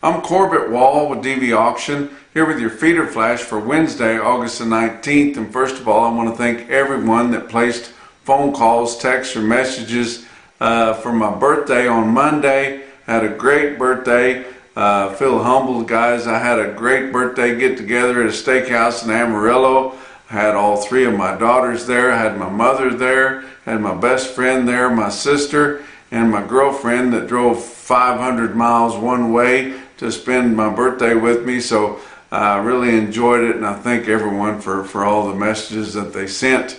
I'm Corbitt with DVAuction, here with your feeder flash for Wednesday, August the 19th. And first of all, I want to thank everyone that placed phone calls, texts, or messages for my birthday on Monday. I had a great birthday. Feel humbled, guys. I had a great birthday get-together at a steakhouse in Amarillo. I had all three of my daughters there. I had my mother there, had my best friend there, my sister, and my girlfriend that drove 500 miles one way to spend my birthday with me. So I really enjoyed it, and I thank everyone for all the messages that they sent.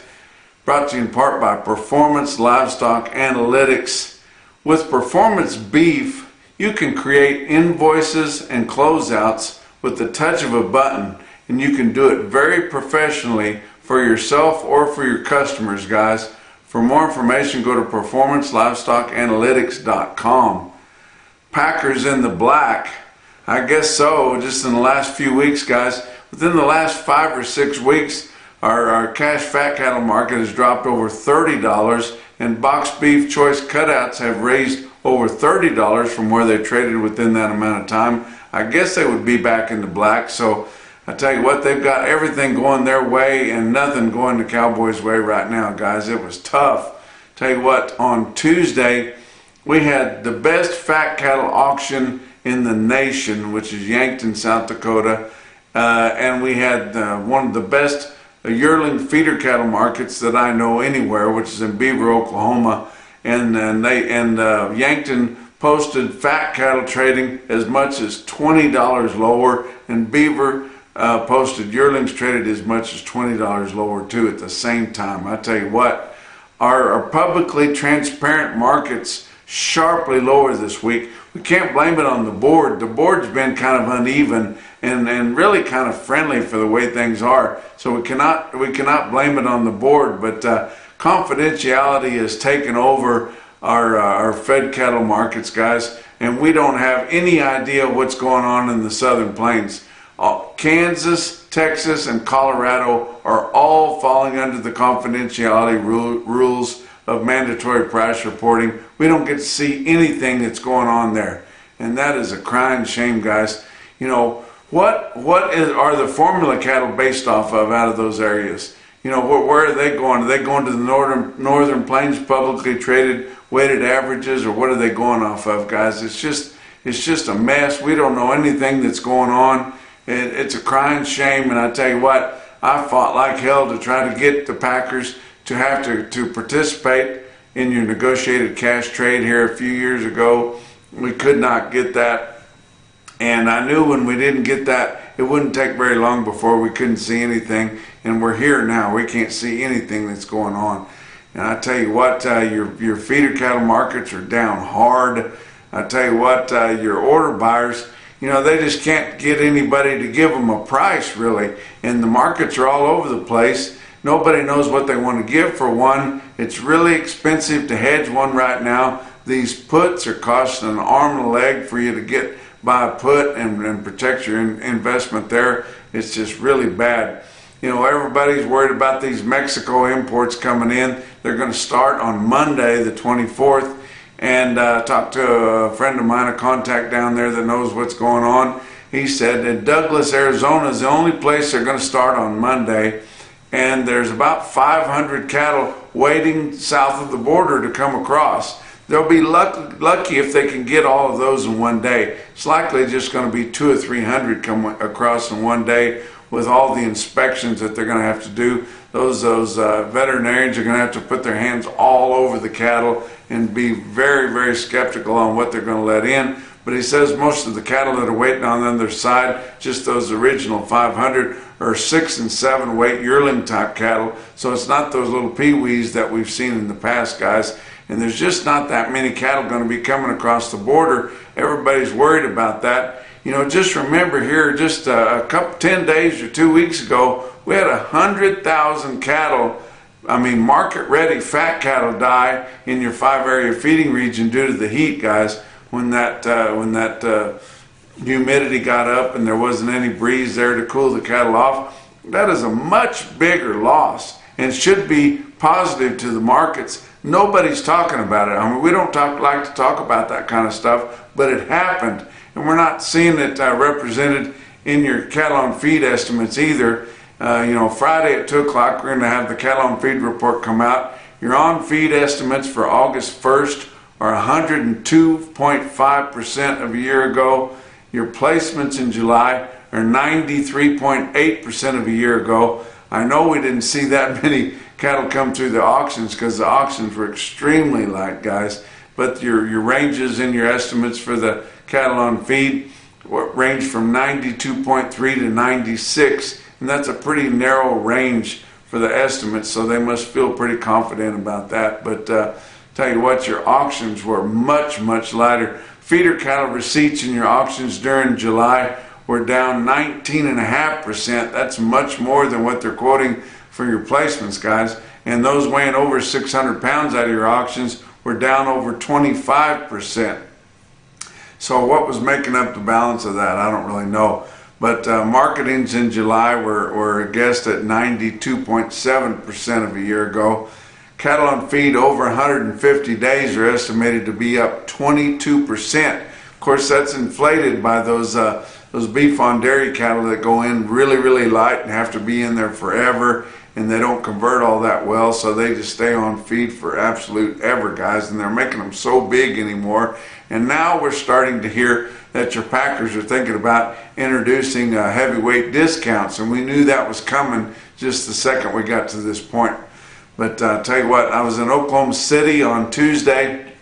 Brought to you in part by Performance Livestock Analytics. With Performance Beef, you can create invoices and closeouts with the touch of a button, and you can do it very professionally for yourself or for your customers, guys. For more information, go to performancelivestockanalytics.com. Packers in the black. I guess so, just in the last few weeks, guys. Within the last 5 or 6 weeks, our cash fat cattle market has dropped over $30, and boxed beef choice cutouts have raised over $30 from where they traded within that amount of time. I guess they would be back in the black. So I tell you what, they've got everything going their way and nothing going the Cowboys' way right now, guys. It was tough. Tell you what, on Tuesday, we had the best fat cattle auction in the nation, which is Yankton, South Dakota, and we had one of the best yearling feeder cattle markets that I know anywhere, which is in Beaver, Oklahoma, and Yankton posted fat cattle trading as much as $20 lower, and Beaver posted yearlings traded as much as $20 lower too at the same time. I tell you what, our publicly transparent markets sharply lower this week. We can't blame it on the board. The board's been kind of uneven and really kind of friendly for the way things are. So we cannot blame it on the board, but confidentiality has taken over our fed cattle markets, guys, and we don't have any idea what's going on in the Southern Plains. Kansas, Texas, and Colorado are all falling under the confidentiality rules of mandatory price reporting. We don't get to see anything that's going on there, and that is a crying shame, guys. You know, what are the formula cattle based off of out of those areas? You know, where are they going? Are they going to the northern plains publicly traded weighted averages, or what are they going off of, guys? It's just a mess. We don't know anything that's going on. It's a crying shame, and I tell you what, I fought like hell to try to get the Packers to have to participate in your negotiated cash trade here a few years ago. We could not get that, and I knew when we didn't get that, it wouldn't take very long before we couldn't see anything, and we're here now. We can't see anything that's going on. And I tell you what, your feeder cattle markets are down hard. I tell you what, your order buyers, you know, they just can't get anybody to give them a price, really, and the markets are all over the place. Nobody knows what they want to give for one. It's really expensive to hedge one right now. These puts are costing an arm and a leg for you to buy a put and protect your investment there. It's just really bad. You know, everybody's worried about these Mexico imports coming in. They're going to start on Monday, the 24th. And I talked to a friend of mine, a contact down there that knows what's going on. He said that Douglas, Arizona is the only place they're going to start on Monday. And there's about 500 cattle waiting south of the border to come across. They'll be lucky if they can get all of those in one day. It's likely just going to be 200 or 300 come across in one day with all the inspections that they're going to have to do. Those veterinarians are going to have to put their hands all over the cattle and be very, very skeptical on what they're going to let in. But he says most of the cattle that are waiting on the other side, just those original 500, are 6 and 7 weight yearling type cattle. So it's not those little peewees that we've seen in the past, guys. And there's just not that many cattle going to be coming across the border. Everybody's worried about that. You know, just remember here, just 10 days or 2 weeks ago, we had 100,000 cattle, market-ready fat cattle die in your 5-area feeding region due to the heat, guys. When that humidity got up and there wasn't any breeze there to cool the cattle off, that is a much bigger loss. and should be positive to the markets. Nobody's talking about it. I mean, we don't like to talk about that kind of stuff, but it happened, and we're not seeing it represented in your cattle on feed estimates either. Friday at 2 o'clock, we're going to have the cattle on feed report come out. Your on feed estimates for August 1st are 102.5% of a year ago. Your placements in July are 93.8% of a year ago. I know we didn't see that many cattle come through the auctions because the auctions were extremely light, guys. But your ranges in your estimates for the cattle on feed range from 92.3 to 96, and that's a pretty narrow range for the estimates, so they must feel pretty confident about that. But tell you what, your auctions were much, much lighter. Feeder cattle receipts in your auctions during July were down 19.5%. That's much more than what they're quoting for your placements, guys. And those weighing over 600 pounds out of your auctions were down over 25%. So what was making up the balance of that? I don't really know. But marketings in July were guessed at 92.7% of a year ago. Cattle on feed over 150 days are estimated to be up 22%. Of course, that's inflated by those beef on dairy cattle that go in really, really light and have to be in there forever, and they don't convert all that well, so they just stay on feed for absolute ever, guys, and they're making them so big anymore. And now we're starting to hear that your packers are thinking about introducing heavyweight discounts, and we knew that was coming just the second we got to this point. But tell you what, I was in Oklahoma City on Tuesday.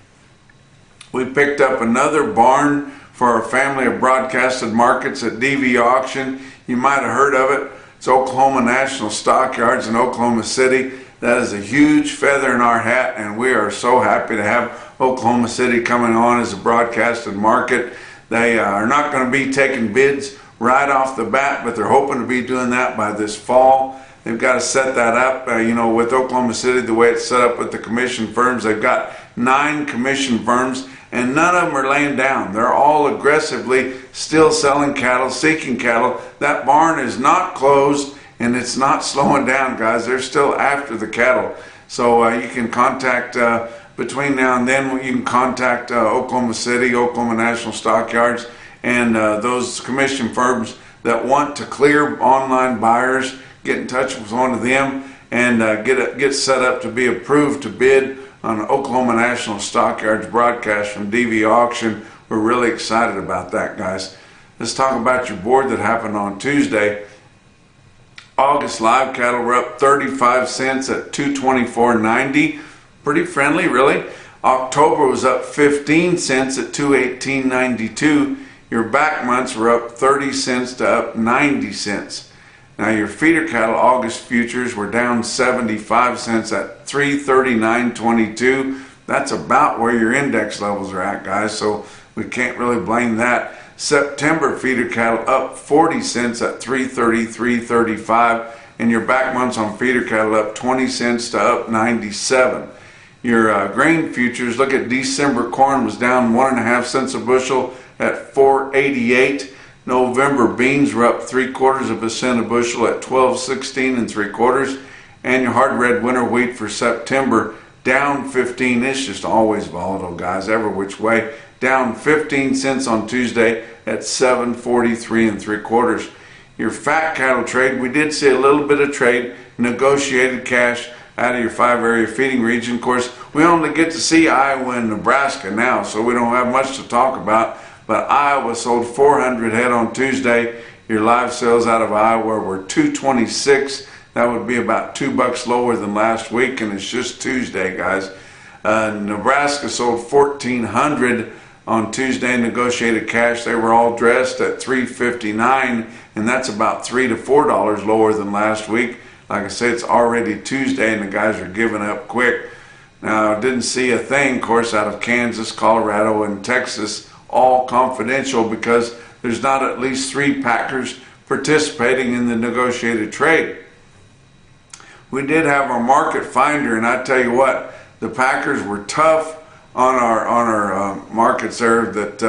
We picked up another barn for our family of broadcasted markets at DVAuction. You might have heard of it. It's Oklahoma National Stockyards in Oklahoma City. That is a huge feather in our hat, and we are so happy to have Oklahoma City coming on as a broadcasted market. They are not going to be taking bids right off the bat, but they're hoping to be doing that by this fall. They've got to set that up, with Oklahoma City, the way it's set up with the commission firms. They've got 9 commission firms, and none of them are laying down. They're all aggressively still selling cattle, seeking cattle. That barn is not closed, and it's not slowing down, guys. They're still after the cattle. So you can contact, between now and then, you can contact Oklahoma City, Oklahoma National Stockyards, and those commission firms that want to clear online buyers. Get in touch with one of them and get set up to be approved to bid on Oklahoma National Stockyards broadcast from DVAuction. We're really excited about that, guys. Let's talk about your board that happened on Tuesday. August live cattle were up 35 cents at $224.90. Pretty friendly, really. October was up 15 cents at $218.92. Your back months were up 30 cents to up 90 cents. Now your feeder cattle August futures were down 75 cents at $339.22. That's about where your index levels are at, guys, so we can't really blame that. September feeder cattle up 40 cents at $333.35, and your back months on feeder cattle up 20 cents to up 97. Your grain futures, look at December corn was down 1.5 cents a bushel at $4.88. November beans were up 3/4 cent a bushel at $12.16 3/4, and your hard red winter wheat for September down 15. It's just always volatile, guys, every which way. Down 15 cents on Tuesday at $7.43 3/4. Your fat cattle trade, we did see a little bit of trade, negotiated cash out of your 5-area feeding region. Of course, we only get to see Iowa and Nebraska now, so we don't have much to talk about. But Iowa sold 400 head on Tuesday. Your live sales out of Iowa were 226. That would be about $2 lower than last week, and it's just Tuesday, guys. Nebraska sold 1,400 on Tuesday, negotiated cash. They were all dressed at $359, and that's about $3 to $4 lower than last week. Like I say, it's already Tuesday, and the guys are giving up quick. Now, I didn't see a thing, of course, out of Kansas, Colorado, and Texas, all confidential because there's not at least 3 packers participating in the negotiated trade. We did have our market finder, and I tell you what, the packers were tough on our markets there that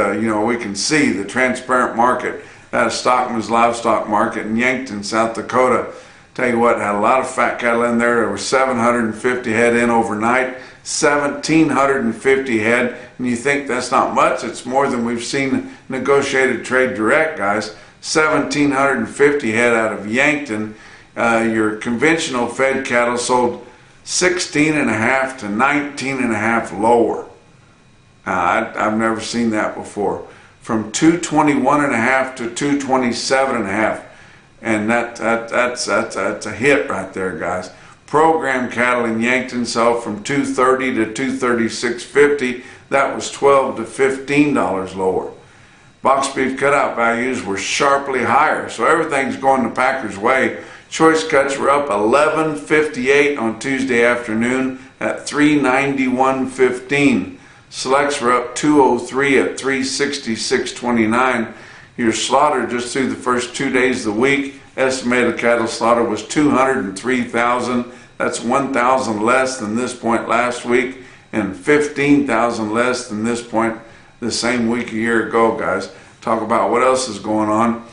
we can see the transparent market at Stockman's Livestock Market in Yankton, South Dakota. Tell you what, had a lot of fat cattle in there. There were 750 head in overnight, 1,750 head, and you think that's not much. It's more than we've seen negotiated trade direct, guys. 1,750 head out of Yankton. Your conventional fed cattle sold 16.5 to 19.5 lower. I've never seen that before. From 221.5 to 227.5. And that's a hit right there, guys. Program cattle in Yankton sold from 230 to 236.50. That was $12 to $15 lower. Box beef cutout values were sharply higher, so everything's going the Packers' way. Choice cuts were up 11.58 on Tuesday afternoon at 391.15. Selects were up 203 at 366.29. Your slaughter just through the first 2 days of the week, estimated cattle slaughter was 203,000. That's 1,000 less than this point last week and 15,000 less than this point the same week a year ago, guys. Talk about what else is going on.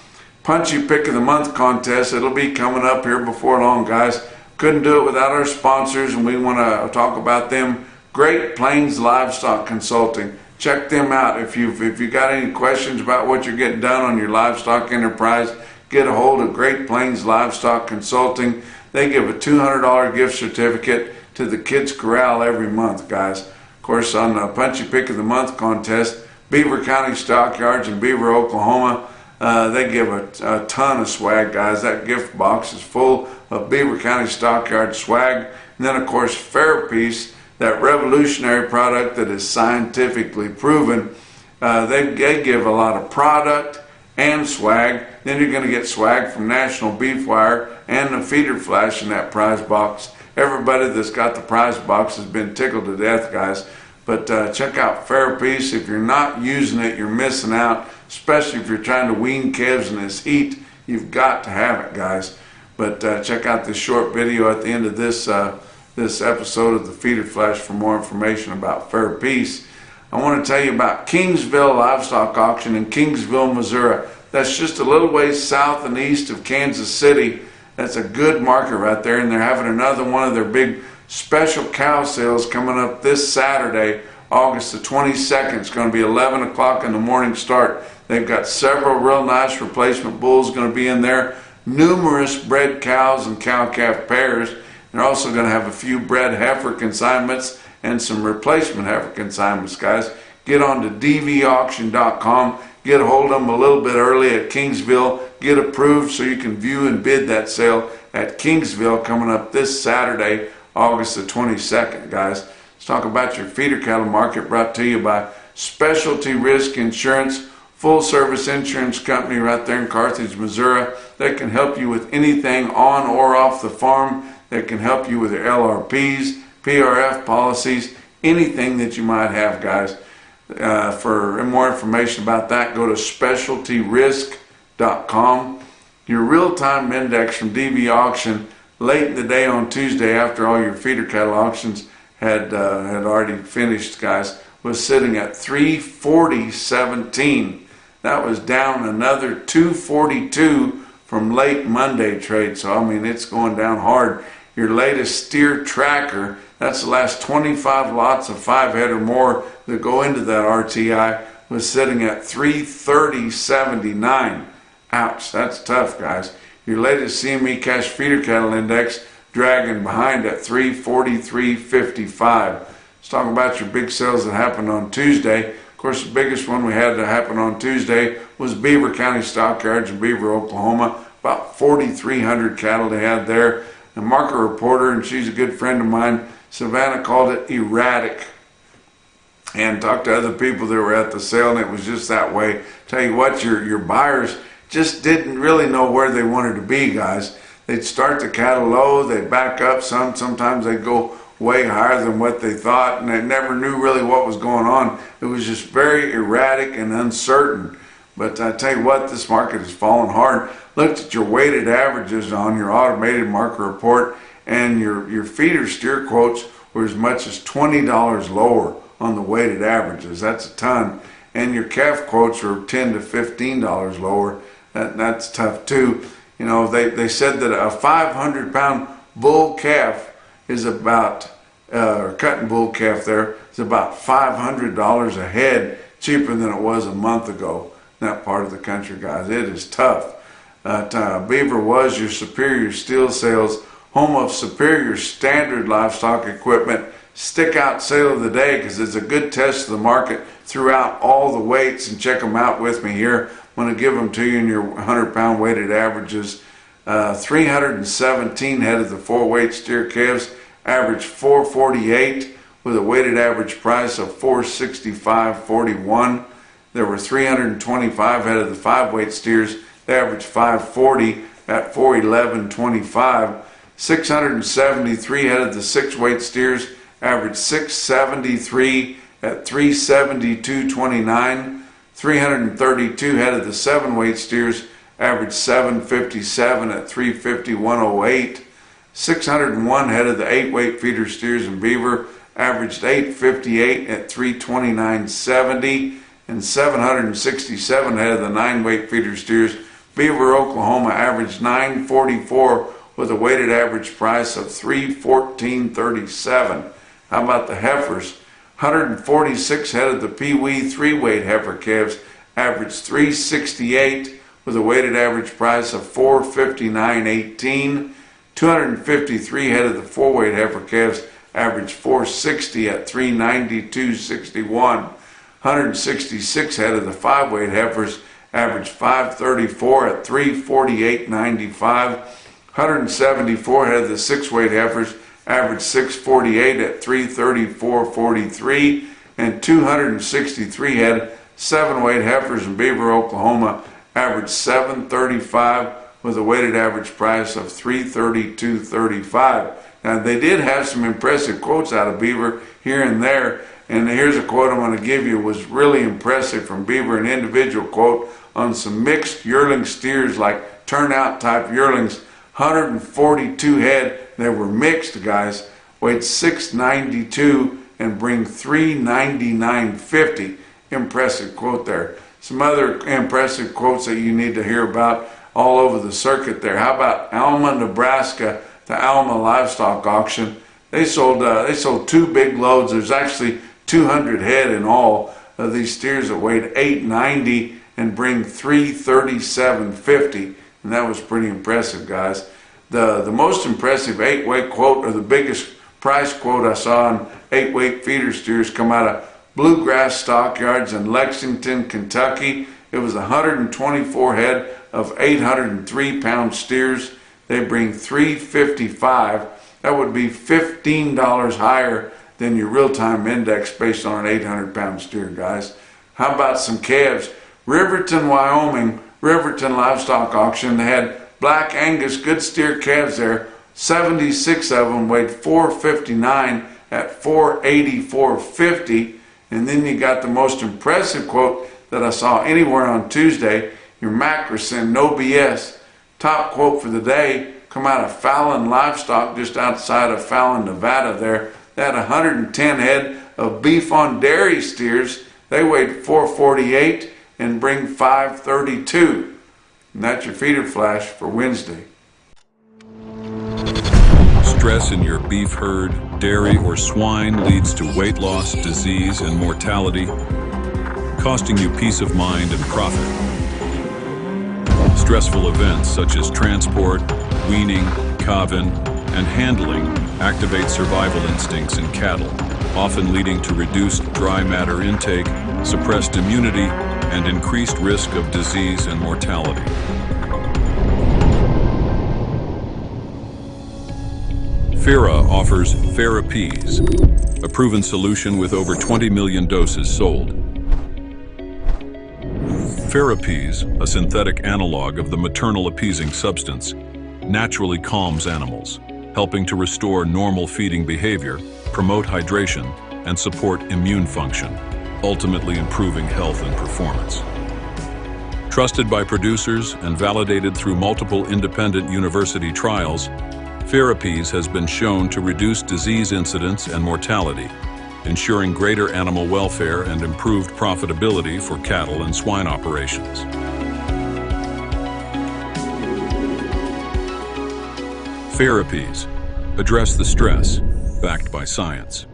Punchy Pick of the Month contest. It'll be coming up here before long, guys. Couldn't do it without our sponsors, and we want to talk about them. Great Plains Livestock Consulting. Check them out. If you got any questions about what you're getting done on your livestock enterprise, get a hold of Great Plains Livestock Consulting. They give a $200 gift certificate to the Kids Corral every month, guys. Of course, on the Punchy Pick of the Month contest, Beaver County Stockyards in Beaver, Oklahoma, they give a ton of swag, guys. That gift box is full of Beaver County Stockyard swag. And then, of course, Fairpiece, that revolutionary product that is scientifically proven. They give a lot of product and swag. Then you're going to get swag from NationalBeefWire and the feeder flash in that prize box. Everybody that's got the prize box has been tickled to death, guys. But check out Fairpiece. If you're not using it, you're missing out, especially if you're trying to wean calves in this heat. You've got to have it, guys. But check out this short video at the end of this episode of the Feeder Flash for more information about Fairpiece. I want to tell you about Kingsville Livestock Auction in Kingsville, Missouri. That's just a little ways south and east of Kansas City. That's a good market right there, and they're having another one of their big special cow sales coming up this Saturday, August the 22nd. It's going to be 11 o'clock in the morning start. They've got several real nice replacement bulls going to be in there, numerous bred cows and cow-calf pairs. They're also going to have a few bred heifer consignments and some replacement heifer consignments, guys. Get on to DVAuction.com. Get a hold of them a little bit early at Kingsville. Get approved so you can view and bid that sale at Kingsville coming up this Saturday, August the 22nd, guys. Let's talk about your feeder cattle market, brought to you by Specialty Risk Insurance, full-service insurance company right there in Carthage, Missouri. They can help you with anything on or off the farm. They can help you with your LRPs, PRF policies, anything that you might have, guys. For more information about that, go to specialtyrisk.com. Your real-time index from DV Auction late in the day on Tuesday, after all your feeder cattle auctions had already finished, guys, was sitting at 340.17. That was down another 242 from late Monday trade. So I mean, it's going down hard. Your latest steer tracker, that's the last 25 lots of 5 head or more that go into that RTI, was sitting at 330.79. Ouch, that's tough, guys. Your latest CME cash feeder cattle index dragging behind at 343.55. Let's talk about your big sales that happened on Tuesday. Of course, the biggest one we had to happen on Tuesday was Beaver County Stockyards in Beaver, Oklahoma. About 4,300 cattle they had there. The market reporter, and she's a good friend of mine, Savannah, called it erratic. And talked to other people that were at the sale, and it was just that way. Tell you what, your buyers just didn't really know where they wanted to be, guys. They'd start the cattle low, they'd back up some. Sometimes they'd go way higher than what they thought, and they never knew really what was going on. It was just very erratic and uncertain. But I tell you what, this market has fallen hard. Looked at your weighted averages on your automated market report, and your feeder steer quotes were as much as $20 lower on the weighted averages. That's a ton. And your calf quotes were $10 to $15 lower. That's tough too. You know, they said that a 500-pound bull calf is about, or cutting bull calf there, is about $500 a head, cheaper than it was a month ago in that part of the country, guys. It is tough. Beaver was your superior steel sales, home of superior standard livestock equipment, stick out sale of the day, because it's a good test of the market throughout all the weights. And check them out with me here. I'm going to give them to you in your 100-pound weighted averages. 317 head of the 4-weight steer calves, average 448 with a weighted average price of 465.41. There were 325 head of the 5-weight steers, they averaged 540 at 411.25. 673 head of the 6-weight steers, averaged 673 at 372.29. 332 head of the 7-weight steers, averaged 757 at 351.08. 601 head of the 8-weight feeder steers in Beaver, averaged 858 at 329.70. And 767 head of the 9-weight feeder steers, Beaver, Oklahoma, averaged 944 with a weighted average price of 314.37. How about the heifers? 146 head of the Pee-wee 3-weight heifer calves, averaged 368 with a weighted average price of 459.18. 253 head of the 4-weight heifer calves, averaged 460 at 392.61. 166 head of the 5-weight heifers, averaged 534 at 348.95. 174 head of the 6-weight heifers, averaged 648 at 334.43. And 263 head 7-weight heifers in Beaver, Oklahoma, averaged 735 with a weighted average price of 332.35. Now, they did have some impressive quotes out of Beaver here and there. And here's a quote I'm going to give you. It was really impressive from Beaver, an individual quote on some mixed yearling steers, like turnout type yearlings. 142 head. They were mixed, guys. Weighed 692 and bring 399.50. Impressive quote there. Some other impressive quotes that you need to hear about all over the circuit there. How about Alma, Nebraska, the Alma livestock auction? They sold 2 big loads. There's actually 200 head in all of these steers that weighed 890 and bring 337.50, and that was pretty impressive, guys. The most impressive 8-weight quote, or the biggest price quote I saw on 8-weight feeder steers, come out of Bluegrass Stockyards in Lexington, Kentucky. It was 124 head of 803-pound steers. They bring 355. That would be $15 higher than your real-time index based on an 800-pound steer, guys. How about some calves? Riverton, Wyoming, Riverton Livestock Auction. They had Black Angus good steer calves there. 76 of them weighed 459 at 484.50. And then you got the most impressive quote that I saw anywhere on Tuesday. Your Macrocin, no BS. Top quote for the day come out of Fallon Livestock, just outside of Fallon, Nevada there. They had 110 head of beef on dairy steers. They weighed 448 and bring 532. And that's your feeder flash for Wednesday. Stress in your beef herd, dairy, or swine leads to weight loss, disease, and mortality, costing you peace of mind and profit. Stressful events such as transport, weaning, calving, and handling activate survival instincts in cattle, often leading to reduced dry matter intake, suppressed immunity, and increased risk of disease and mortality. FERA offers FERAPEASE, a proven solution with over 20 million doses sold. FERAPEASE, a synthetic analog of the maternal appeasing substance, naturally calms animals, helping to restore normal feeding behavior, promote hydration, and support immune function, ultimately improving health and performance. Trusted by producers and validated through multiple independent university trials, FERAPEASE has been shown to reduce disease incidence and mortality, ensuring greater animal welfare and improved profitability for cattle and swine operations. Therapies. Address the stress, backed by science.